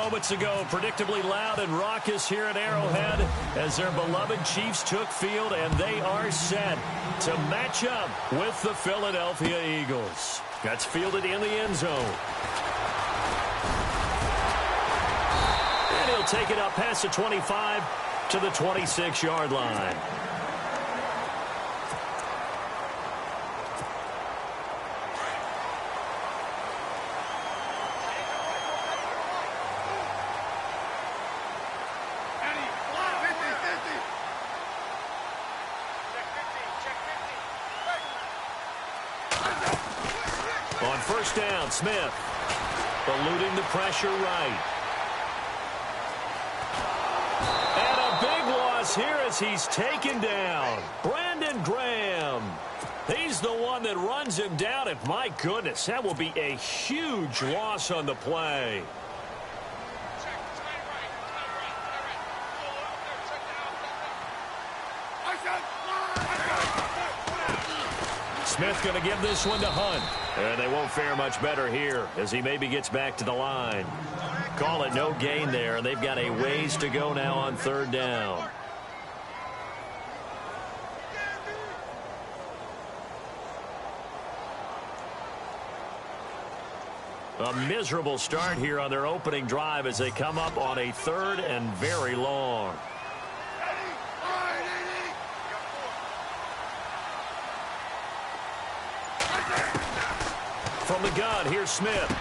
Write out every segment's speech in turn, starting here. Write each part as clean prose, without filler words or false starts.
moments ago, predictably loud and raucous here at Arrowhead as their beloved Chiefs took field, and they are set to match up with the Philadelphia Eagles. That's fielded in the end zone. And he'll take it up past the 25 to the 26-yard line. On first down, Smith eluding the pressure right. And a big loss here as he's taken down. Brandon Graham. He's the one that runs him down, and my goodness, that will be a huge loss on the play. Smith going to give this one to Hunt. And they won't fare much better here as he maybe gets back to the line. Call it no gain there, and they've got a ways to go now on third down. A miserable start here on their opening drive as they come up on a third and very long. From the gun, here's Smith.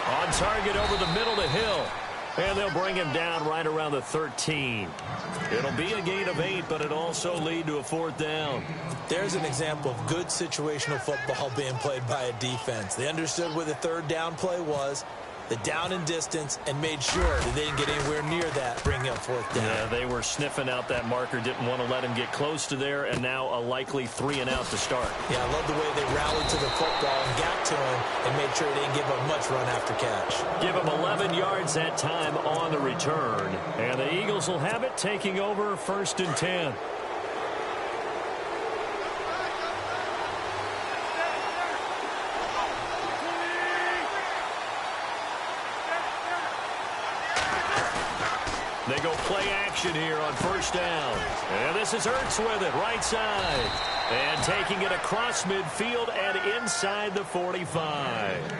On target over the middle to Hill. And they'll bring him down right around the 13. It'll be a gain of 8, but it'll also lead to a fourth down. There's an example of good situational football being played by a defense. They understood where the third down play was, the down and distance, and made sure that they didn't get anywhere near that, bringing up fourth down. Yeah, they were sniffing out that marker, didn't want to let him get close to there, and now a likely 3 and out to start. Yeah, I love the way they rallied to the football and got to him and made sure they didn't give up much run after catch. Give him 11 yards that time on the return, and the Eagles will have it taking over first and 10. They go play action here on first down. And this is Ertz with it, right side. And taking it across midfield and inside the 45.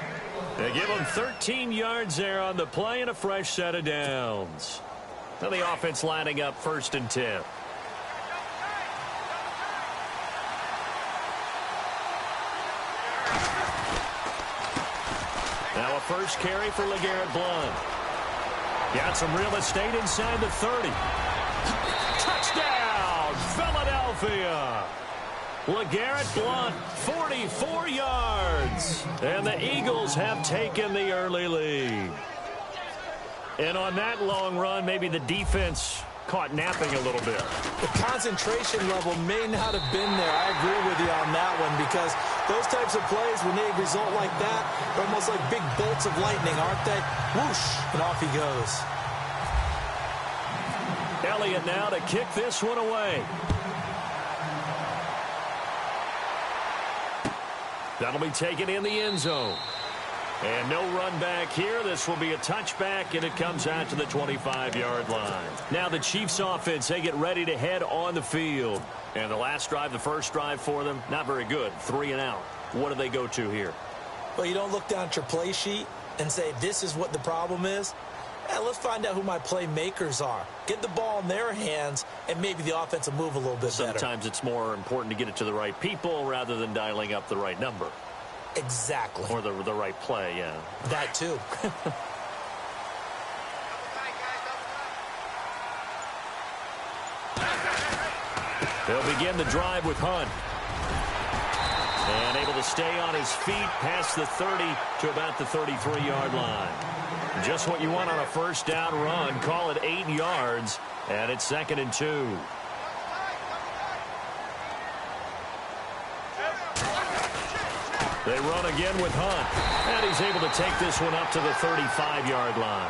They give them 13 yards there on the play and a fresh set of downs. Now the offense lining up first and 10. Now a first carry for LeGarrette Blount. Got some real estate inside the 30. Touchdown, Philadelphia. LeGarrette Blount, 44 yards. And the Eagles have taken the early lead. And on that long run, maybe the defense caught napping a little bit. The concentration level may not have been there. I agree with you on that one, because those types of plays, when they result like that, they're almost like big bolts of lightning, aren't they? Whoosh, and off he goes. Elliott now to kick this one away. That'll be taken in the end zone. And no run back here. This will be a touchback, and it comes out to the 25-yard line. Now the Chiefs offense, they get ready to head on the field. And the last drive, the first drive for them, not very good. 3 and out. What do they go to here? Well, you don't look down at your play sheet and say, this is what the problem is. Let's find out who my playmakers are. Get the ball in their hands, and maybe the offense will move a little bit better. Sometimes it's more important to get it to the right people rather than dialing up the right number. Exactly. Or the right play, yeah. That too. They'll begin the drive with Hunt. And able to stay on his feet past the 30 to about the 33-yard line. Just what you want on a first down run. Call it 8 yards, and it's 2nd and 2. They run again with Hunt, and he's able to take this one up to the 35-yard line.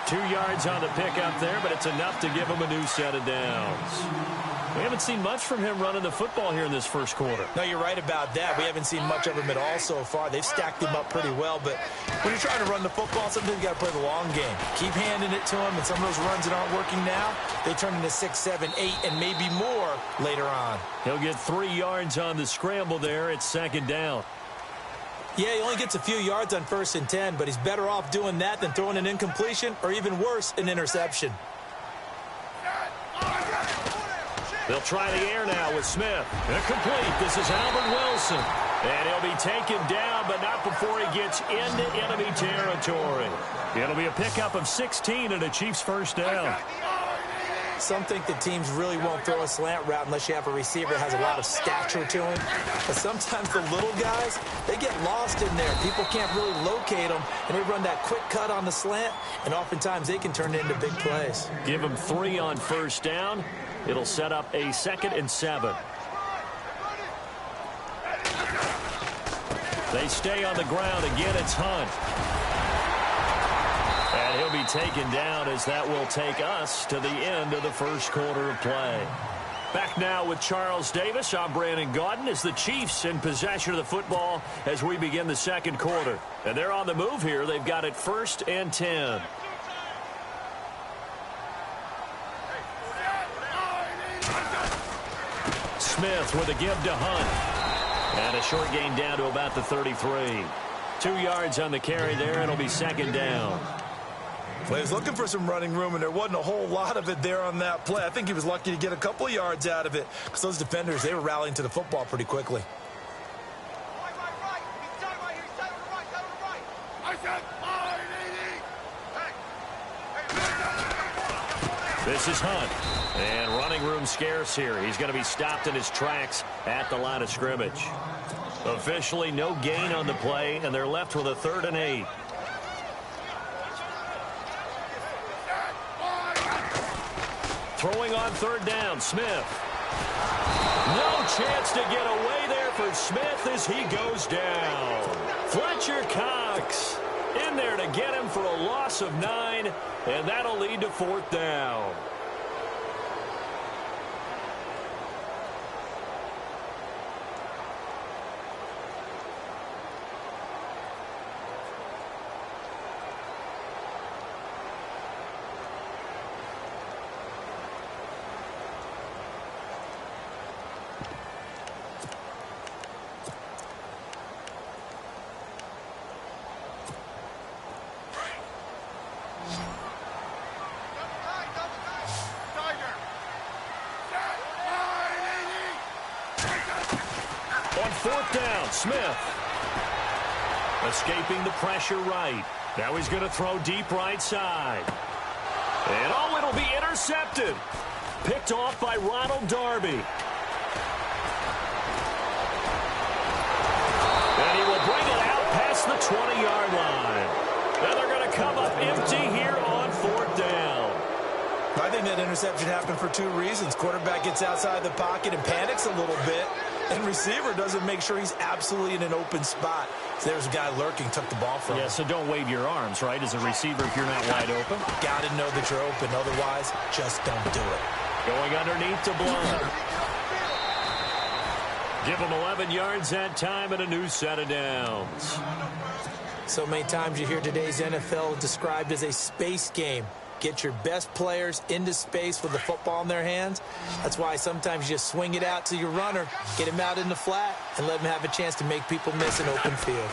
2 yards on the pickup there, but it's enough to give him a new set of downs. We haven't seen much from him running the football here in this first quarter. No, you're right about that. We haven't seen much of him at all so far. They've stacked him up pretty well, but when you're trying to run the football, sometimes you got to play the long game. Keep handing it to him, and some of those runs that aren't working now, they turn into 6, 7, 8, and maybe more later on. He'll get 3 yards on the scramble there. It's second down. Yeah, he only gets a few yards on 1st and 10, but he's better off doing that than throwing an incompletion or even worse, an interception. They'll try the air now with Smith. Complete. This is Albert Wilson. And he'll be taken down, but not before he gets into enemy territory. It'll be a pickup of 16 and a Chiefs first down. Some think the teams really won't throw a slant route unless you have a receiver that has a lot of stature to him. But sometimes the little guys, they get lost in there. People can't really locate them, and they run that quick cut on the slant, and oftentimes they can turn it into big plays. Give them 3 on first down. It'll set up a 2nd and 7. They stay on the ground. Again, it's Hunt. And he'll be taken down as that will take us to the end of the first quarter of play. Back now with Charles Davis. I'm Brandon Gaudin as the Chiefs in possession of the football as we begin the second quarter. And they're on the move here. They've got it 1st and 10. Smith with a give to Hunt. And a short gain down to about the 33. 2 yards on the carry there. It'll be second down. Well, he was looking for some running room, and there wasn't a whole lot of it there on that play. I think he was lucky to get a couple of yards out of it because those defenders, they were rallying to the football pretty quickly. This is Hunt. And running room scarce here. He's going to be stopped in his tracks at the line of scrimmage. Officially no gain on the play, and they're left with a 3rd and 8. Throwing on 3rd down, Smith. No chance to get away there for Smith as he goes down. Fletcher Cox in there to get him for a loss of 9, and that'll lead to 4th down. On 4th down, Smith. Escaping the pressure right. Now he's going to throw deep right side. And oh, it'll be intercepted. Picked off by Ronald Darby. And he will bring it out past the 20-yard line. Now they're going to come up empty here on 4th down. I think that interception happened for 2 reasons. Quarterback gets outside the pocket and panics a little bit, and receiver doesn't make sure he's absolutely in an open spot. So there's a guy lurking, took the ball from him. Yeah, so don't wave your arms, right, as a receiver if you're not wide open. Got to know that you're open. Otherwise, just don't do it. Going underneath to Blunt. Give him 11 yards that time and a new set of downs. So many times you hear today's NFL described as a space game. Get your best players into space with the football in their hands. That's why sometimes you just swing it out to your runner, get him out in the flat, and let him have a chance to make people miss an open field.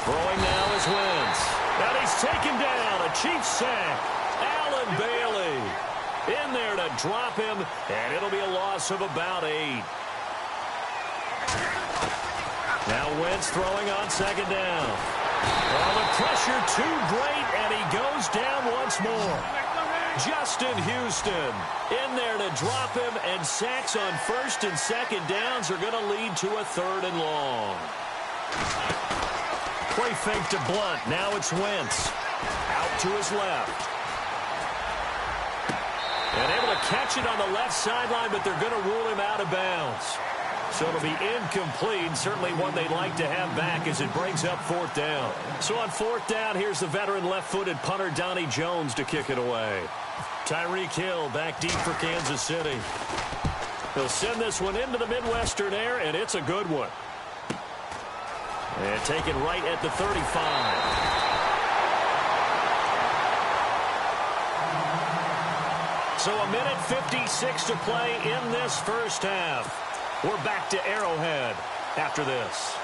Throwing now is Wentz. And he's taken down. A Chiefs sack. Allen Bailey in there to drop him, and it'll be a loss of about 8. Now Wentz throwing on 2nd down. Well, the pressure too great, and he goes down once more. Justin Houston in there to drop him, and sacks on 1st and 2nd downs are going to lead to a 3rd and long. Play fake to Blunt. Now it's Wentz. Out to his left. And able to catch it on the left sideline, but they're going to rule him out of bounds. So it'll be incomplete, certainly one they'd like to have back as it brings up fourth down. So on fourth down, here's the veteran left-footed punter Donnie Jones to kick it away. Tyreek Hill back deep for Kansas City. He'll send this one into the Midwestern air, and it's a good one. And taken right at the 35. So a minute 56 to play in this first half. We're back to Arrowhead after this.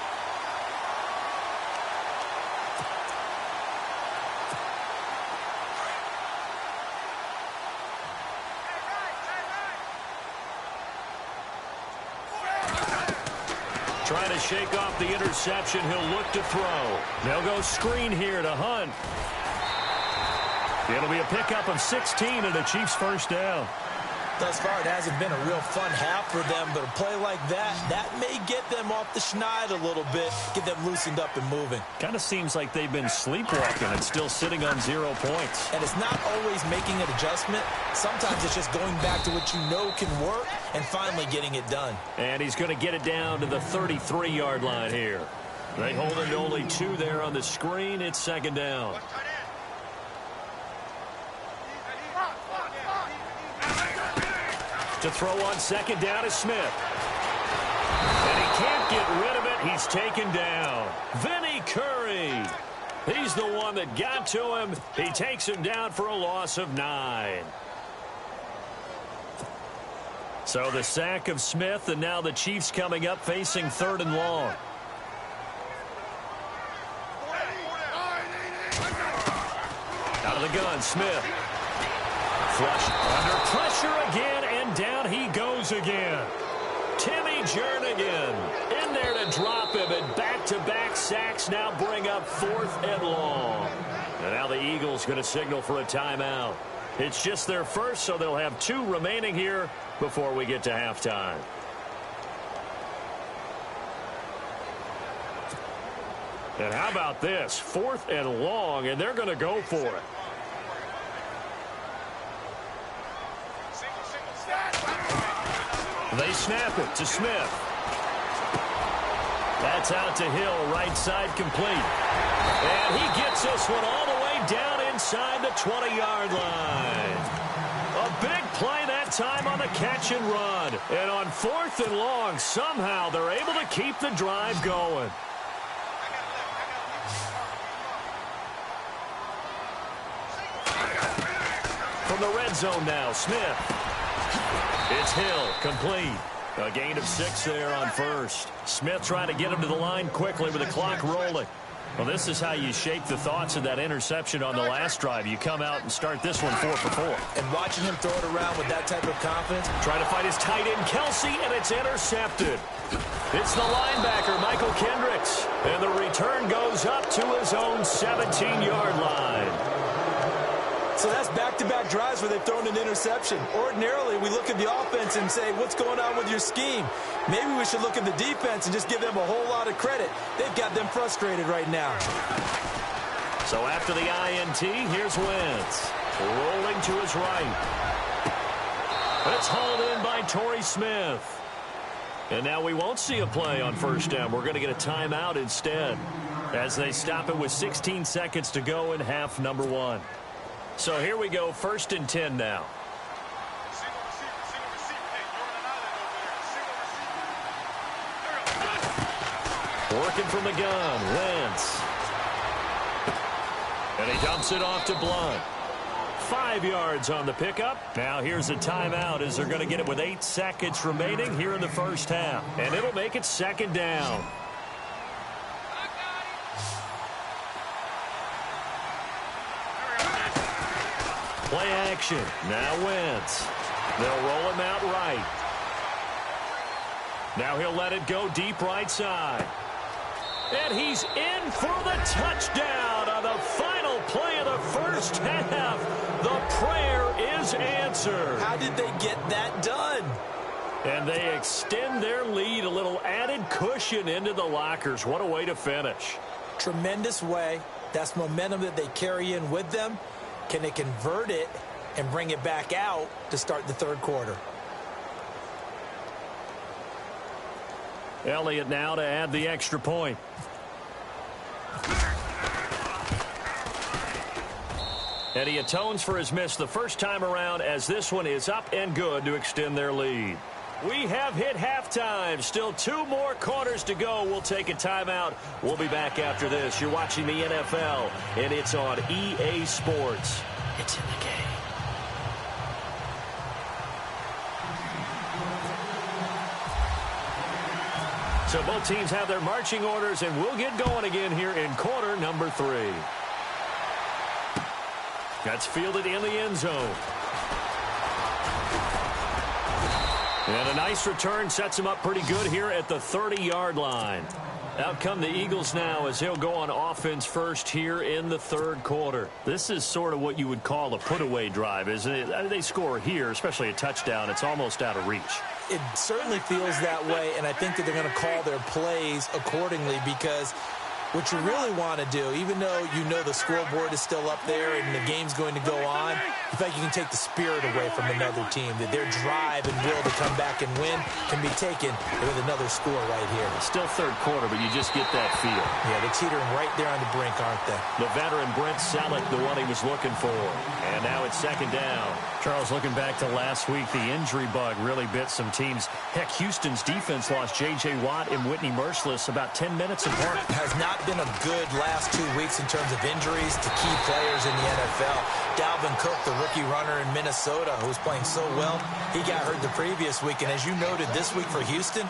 Trying to shake off the interception. He'll look to throw. They'll go screen here to Hunt. It'll be a pickup of 16 and a Chiefs first down. Thus far, it hasn't been a real fun half for them, but a play like that may get them off the schneid a little bit, get them loosened up and moving. Kind of seems like they've been sleepwalking and still sitting on 0 points. And it's not always making an adjustment. Sometimes it's just going back to what you know can work and finally getting it done. And he's going to get it down to the 33-yard line here. They hold it to only 2 there on the screen. It's second down. To throw on second down is Smith. And he can't get rid of it. He's taken down. Vinny Curry. He's the one that got to him. He takes him down for a loss of 9. So the sack of Smith, and now the Chiefs coming up facing 3rd and long. Out of the gun, Smith. Flush under pressure again, and down he goes again. Timmy Jernigan in there to drop him, and back-to-back sacks now bring up 4th and long. And now the Eagles going to signal for a timeout. It's just their first, so they'll have 2 remaining here before we get to halftime. And how about this? 4th and long, and they're going to go for it. They snap it to Smith. That's out to Hill, right side complete. And he gets this one all the way down inside the 20-yard line. A big play that time on the catch and run. And on 4th and long, somehow they're able to keep the drive going. From the red zone now, Smith. It's Hill, complete. A gain of 6 there on first. Smith trying to get him to the line quickly with the clock rolling. Well, this is how you shake the thoughts of that interception on the last drive. You come out and start this one 4 for 4. And watching him throw it around with that type of confidence. Trying to fight his tight end, Kelsey, and it's intercepted. It's the linebacker, Michael Kendricks. And the return goes up to his own 17-yard line. So that's back-to-back drives where they've thrown an interception. Ordinarily, we look at the offense and say, what's going on with your scheme? Maybe we should look at the defense and just give them a whole lot of credit. They've got them frustrated right now. So after the INT, here's Wentz. Rolling to his right. It's hauled in by Torrey Smith. And now we won't see a play on first down. We're going to get a timeout instead as they stop it with 16 seconds to go in half number 1. So here we go, 1st and 10 now. Working from the gun, Wentz. And he dumps it off to Blunt. 5 yards on the pickup. Now here's a timeout as they're going to get it with 8 seconds remaining here in the first half. And it'll make it 2nd down. Play action. Now Wentz. They'll roll him out right. Now he'll let it go deep right side. And he's in for the touchdown on the final play of the first half. The prayer is answered. How did they get that done? And they extend their lead, a little added cushion into the lockers. What a way to finish. Tremendous way. That's momentum that they carry in with them. Can they convert it and bring it back out to start the 3rd quarter? Elliott now to add the extra point. And he atones for his miss the first time around, as this one is up and good to extend their lead. We have hit halftime. Still 2 more quarters to go. We'll take a timeout. We'll be back after this. You're watching the NFL, and it's on EA Sports. It's in the game. So both teams have their marching orders, and we'll get going again here in quarter number 3. That's fielded in the end zone. And a nice return sets him up pretty good here at the 30-yard line. Out come the Eagles now as he'll go on offense first here in the third quarter. This is sort of what you would call a put-away drive, isn't it? They score here, especially a touchdown. It's almost out of reach. It certainly feels that way, and I think that they're going to call their plays accordingly, because what you really want to do, even though you know the scoreboard is still up there and the game's going to go on, you think you can take the spirit away from another team, that their drive and will to come back and win can be taken with another score right here. Still third quarter, but you just get that feel. Yeah, they're teetering right there on the brink, aren't they? The veteran Brent Selleck, the one he was looking for. And now it's second down. Charles, looking back to last week, the injury bug really bit some teams. Heck, Houston's defense lost J.J. Watt and Whitney Merciless about 10 minutes apart. Has not been a good last 2 weeks in terms of injuries to key players in the NFL. Dalvin Cook, the rookie runner in Minnesota, who was playing so well, he got hurt the previous week. And as you noted, this week for Houston,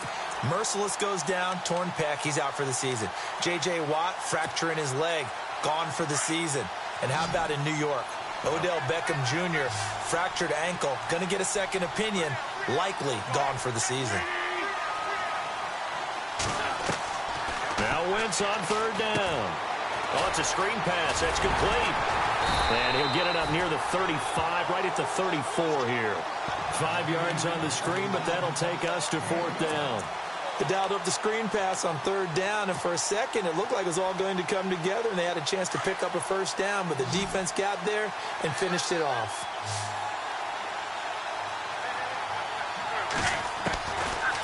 Merciless goes down, torn pec, he's out for the season. J.J. Watt, fracture in his leg, gone for the season. And how about in New York? Odell Beckham Jr., fractured ankle, going to get a second opinion, likely gone for the season. Now Wentz on third down. Oh, it's a screen pass. That's complete. And he'll get it up near the 35, right at the 34 here. 5 yards on the screen, but that'll take us to fourth down. They dialed up the screen pass on third down, and for a second it looked like it was all going to come together, and they had a chance to pick up a first down, but the defense got there and finished it off.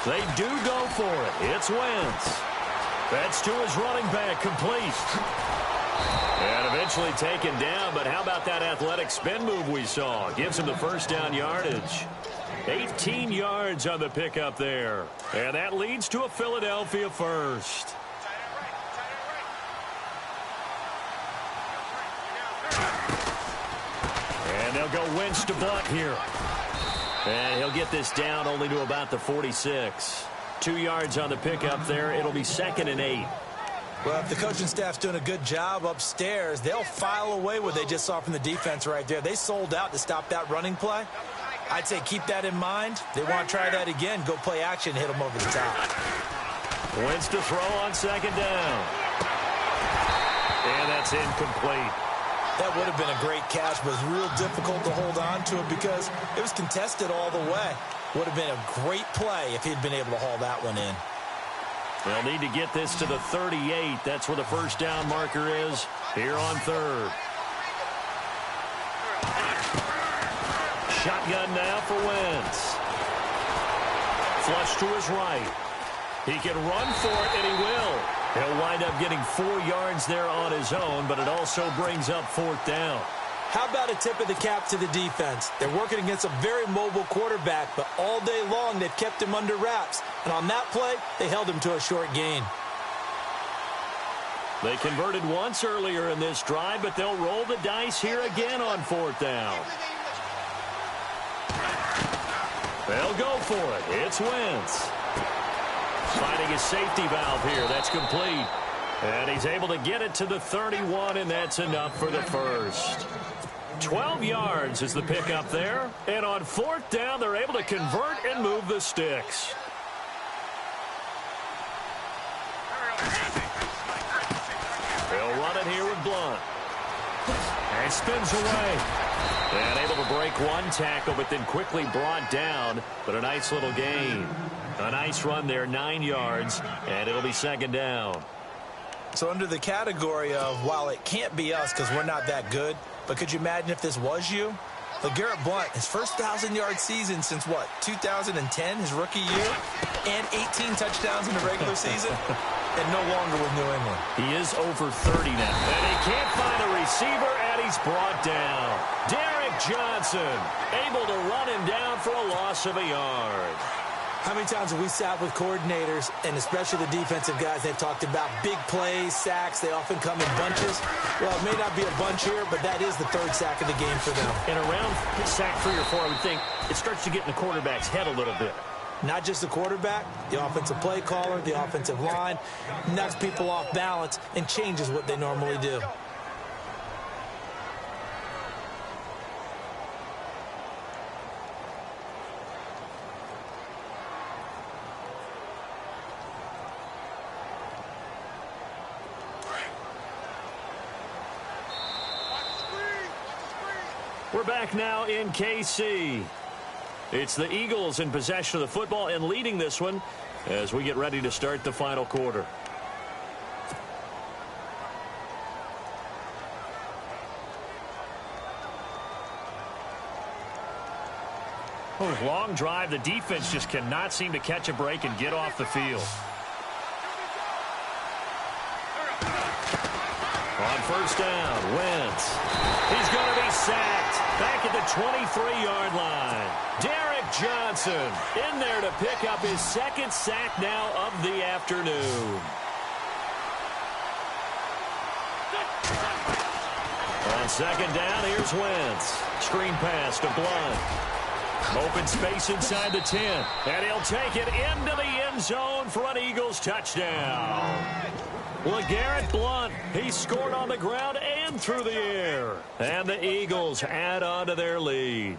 They do go for it. It's Wentz. That's to his running back, complete. And eventually taken down, but how about that athletic spin move we saw? Gives him the first down yardage. 18 yards on the pickup there. And that leads to a Philadelphia first. And they'll go Wentz to Buck here. And he'll get this down only to about the 46. 2 yards on the pickup there. It'll be 2nd and 8. Well, if the coaching staff's doing a good job upstairs, they'll file away what they just saw from the defense right there. They sold out to stop that running play. I'd say keep that in mind. They want to try that again. Go play action, hit them over the top. Wentz to throw on second down. And that's incomplete. That would have been a great catch, but it was real difficult to hold on to it because it was contested all the way. Would have been a great play if he'd been able to haul that one in. They'll need to get this to the 38. That's where the first down marker is here on third. Shotgun now for Wentz. Flush to his right. He can run for it, and he will. He'll wind up getting 4 yards there on his own, but it also brings up fourth down. How about a tip of the cap to the defense? They're working against a very mobile quarterback, but all day long they've kept him under wraps. And on that play, they held him to a short gain. They converted once earlier in this drive, but they'll roll the dice here again on fourth down. They'll go for it. It's Wentz. Finding his safety valve here. That's complete. And he's able to get it to the 31, and that's enough for the first. 12 yards is the pickup there. And on fourth down, they're able to convert and move the sticks. They'll run it here with Blunt. And spins away. And able to break one tackle, but then quickly brought down. But a nice little gain. A nice run there, 9 yards, and it'll be second down. So under the category of, while it can't be us because we're not that good, but could you imagine if this was you? LeGarrette Blount, his first 1,000-yard season since, what, 2010, his rookie year, and 18 touchdowns in the regular season, and no longer with New England. He is over 30 now. And he can't find a receiver, and he's brought down. Derrick Johnson able to run him down for a loss of a yard. How many times have we sat with coordinators, and especially the defensive guys, they've talked about big plays, sacks. They often come in bunches. Well, it may not be a bunch here, but that is the third sack of the game for them. And around sack 3 or 4, I would think it starts to get in the quarterback's head a little bit. Not just the quarterback, the offensive play caller, the offensive line, knocks people off balance and changes what they normally do. We're back now in KC. It's the Eagles in possession of the football and leading this one as we get ready to start the final quarter. Oh, long drive. The defense just cannot seem to catch a break and get off the field. On first down, Wentz. He's going to be sacked back at the 23-yard line. Derrick Johnson in there to pick up his second sack now of the afternoon. On second down, here's Wentz. Screen pass to Blount. Open space inside the 10. And he'll take it into the end zone for an Eagles touchdown. LeGarrette Blount, he scored on the ground and through the air. And the Eagles add on to their lead.